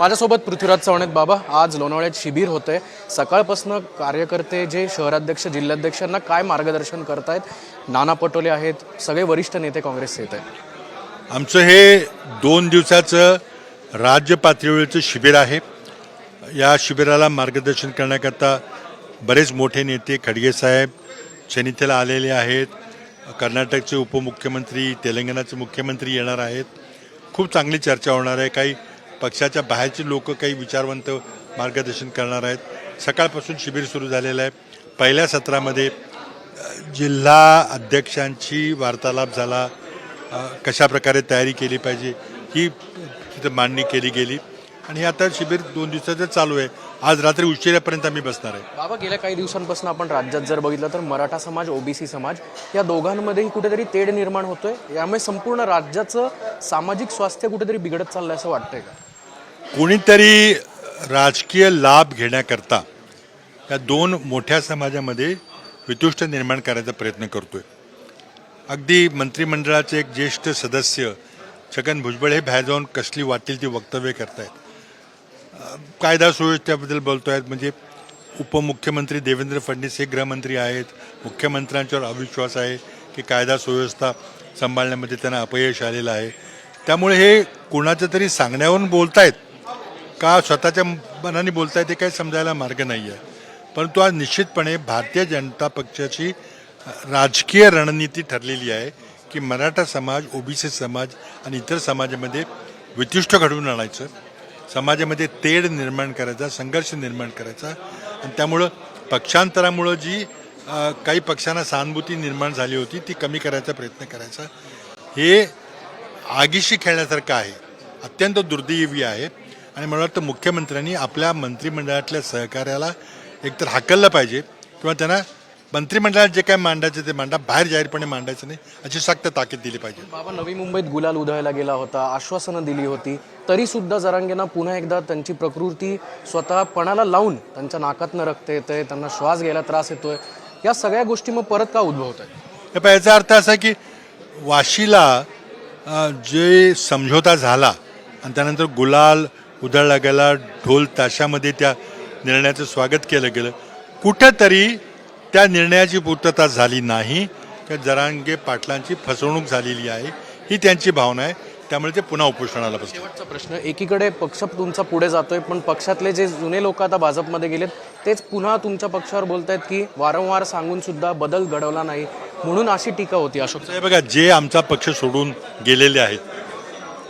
माझ्यासोबत पृथ्वीराज चव्हाण आहेत. बाबा, आज लोणावळ्यात शिबिर होतंय. सकाळपासून कार्यकर्ते जे शहराध्यक्ष जिल्हाध्यक्षांना काय मार्गदर्शन करतायत? नाना पटोले आहेत, सगळे वरिष्ठ नेते काँग्रेसचे येत आहेत. आमचं हे 2 दिवसाचं राज्य पातळीवरचं शिबिर आहे. या शिबिराला मार्गदर्शन करण्याकरता बरेच मोठे नेते खडगे साहेब शनितेला आलेले आहेत. कर्नाटकचे उपमुख्यमंत्री, तेलंगणाचे मुख्यमंत्री येणार आहेत. खूप चांगली चर्चा होणार आहे. काही पक्षाच्या बाहेरचे लोक, काही विचारवंत मार्गदर्शन करणार आहेत. सकाळपासून शिबिर सुरू झालेलं आहे. पहिल्या सत्रामध्ये जिल्हा अध्यक्षांची वार्तालाप झाला, कशा प्रकारे तयारी केली पाहिजे ही तिथं मांडणी केली गेली आणि आता शिबिर 2 दिवसाचं चालू आहे. आज रात्री उशिरापर्यंत आम्ही बसणार आहे. बाबा, गेल्या काही दिवसांपासून आपण राज्यात जर बघितलं तर मराठा समाज, ओबीसी समाज या दोघांमध्येही कुठेतरी तेढ निर्माण होतोय. यामुळे संपूर्ण राज्याचं सामाजिक स्वास्थ्य कुठेतरी बिघडत चाललंय असं वाटतंय का? कोणीतरी राजकीय लाभ घेण्याकरता या 2 मोठ्या समाजामध्ये वितुष्ट निर्माण करायचा प्रयत्न करतोय. अगदी मंत्रिमंडळाचे एक ज्येष्ठ सदस्य छगन भुजबळ हे बाहेर जाऊन कसली वाटेल ती वक्तव्य करतायत. कायदा सुव्यवस्थेबद्दल बोलतो आहेत. म्हणजे उपमुख्यमंत्री देवेंद्र फडणवीस हे गृहमंत्री आहेत. मुख्यमंत्र्यांच्यावर अविश्वास आहे की कायदा सुव्यवस्था सांभाळण्यामध्ये त्यांना अपयश आलेलं आहे. त्यामुळे हे कोणाचं तरी सांगण्यावरून बोलतायत का स्वतःच्या मनाने बोलतायत ते काही समजायला मार्ग नाही आहे. परंतु आज निश्चितपणे भारतीय जनता पक्षाची राजकीय रणनीती ठरलेली आहे की मराठा समाज, ओबीसी समाज आणि इतर समाजामध्ये वितुष्ट घडवून आणायचं, समाजामध्ये तेढ निर्माण करायचा, संघर्ष निर्माण करायचा आणि त्यामुळं पक्षांतरामुळं जी काही पक्षांना सहानुभूती निर्माण झाली होती ती कमी करायचा प्रयत्न करायचा. हे आगीशी खेळण्यासारखं आहे, अत्यंत दुर्दैवी आहे आणि मला वाटतं मुख्यमंत्र्यांनी आपल्या मंत्रिमंडळातल्या सहकार्याला एकतर हाकललं पाहिजे किंवा त्यांना मंत्रिमंडळात जे काय मांडायचं ते मांडा, बाहेर जाहीरपणे मांडायचं नाही अशी सक्त ताकीद दिली पाहिजे. बाबा, नवी मुंबईत गुलाल उधळला गेला होता, आश्वासनं दिली होती, तरी सुद्धा जरांगेंना पुन्हा एकदा त्यांची प्रकृती स्वतः पणाला लावून त्यांच्या नाकातनं रक्त येतंय, त्यांना श्वास घ्यायला त्रास येतोय. या सगळ्या गोष्टी मग परत का उद्भवत आहेत? याचा अर्थ असा की वाशीला जे समझोता झाला आणि त्यानंतर गुलाल उधळला गेला, ढोल ताशामध्ये त्या निर्णयाचं स्वागत केलं गेलं, कुठंतरी त्या निर्णयाची पूर्तता झाली नाही. त्या जरांगे पाटलांची फसवणूक झालेली आहे ही त्यांची भावना आहे. त्यामुळे ते पुन्हा उपोषणाला बसले. शेवटचा प्रश्न, एकीकडे पक्ष तुमचा पुढे जातोय पण पक्षातले जे जुने लोक आता भाजपमध्ये गेलेत तेच पुन्हा तुमच्या पक्षावर बोलतायत की वारंवार सांगून सुद्धा बदल घडवला नाही, म्हणून अशी टीका होती. अशोक हे बघा, जे आमचा पक्ष सोडून गेलेले आहेत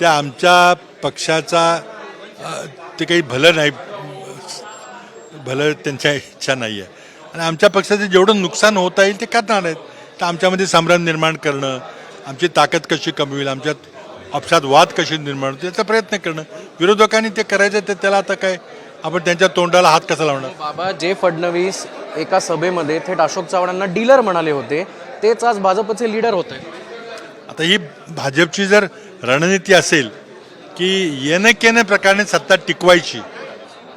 त्या आमच्या पक्षाचा ते काही भलं नाही, भलं त्यांच्या इच्छा नाही आहे आणि आमच्या पक्षाचं जेवढं नुकसान होता येईल ते करणार आहेत. तर आमच्यामध्ये संभ्रम निर्माण करणं, आमची ताकद कशी कमी होईल, आमच्यात आपसात वाद कशी निर्माण होतील याचा प्रयत्न करणं, विरोधकांनी ते करायचं तर त्याला आता काय आपण त्यांच्या तोंडाला हात कसा लावणार? बाबा, जे फडणवीस एका सभेमध्ये थेट अशोक चव्हाणांना डीलर म्हणाले होते तेच आज भाजपचे लीडर होते. आता ही भाजपची जर रणनीती असेल की येणं केनं प्रकारे सत्ता टिकवायची,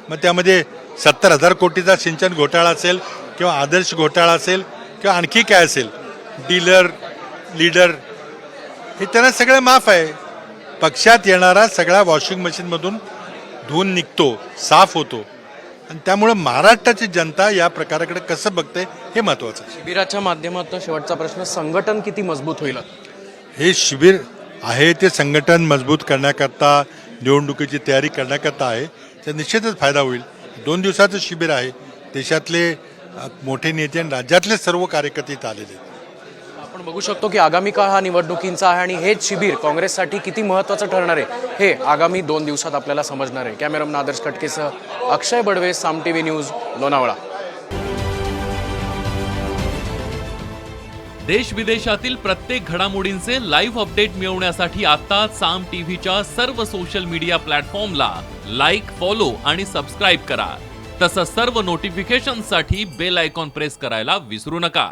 मग त्यामध्ये 70,000 कोटीचा सिंचन घोटाळा असेल किंवा आदर्श घोटाळा असेल किंवा आणखी काय असेल, डीलर लीडर हे त्यांना सगळं माफ आहे. पक्षात येणारा सगळा वॉशिंग मशीनमधून धुवून निघतो, साफ होतो आणि त्यामुळं महाराष्ट्राची जनता या प्रकाराकडे कसं बघते हे महत्त्वाचं आहे. शिबिराच्या माध्यमातून शेवटचा प्रश्न, संघटन किती मजबूत होईल? हे शिबिर आहे ते संघटन मजबूत करण्याकरता, निवडणुकीची तयारी करण्याकरता आहे. तर निश्चितच फायदा होईल. 2 दिवसाचं शिबिर आहे. देशातले मोठे नेते आणि राज्यातले सर्व कार्यकर्ते इथं आलेले आहेत. आपण बघू शकतो की आगामी काळ हा निवडणुकींचा आहे आणि हेच शिबिर काँग्रेससाठी किती महत्त्वाचं ठरणार आहे हे आगामी 2 दिवसात आपल्याला समजणार आहे. कॅमेरामन आदर्श खटकेसह अक्षय बडवे, साम टीव्ही न्यूज, लोणावळा. देश विदेशातील प्रत्येक घडामोडींचे लाईव्ह अपडेट मिळवण्यासाठी आता साम टीव्हीच्या सर्व सोशल मीडिया प्लॅटफॉर्मला लाईक, फॉलो आणि सबस्क्राईब करा. तसंच सर्व नोटिफिकेशनसाठी बेल आयकॉन प्रेस करायला विसरू नका.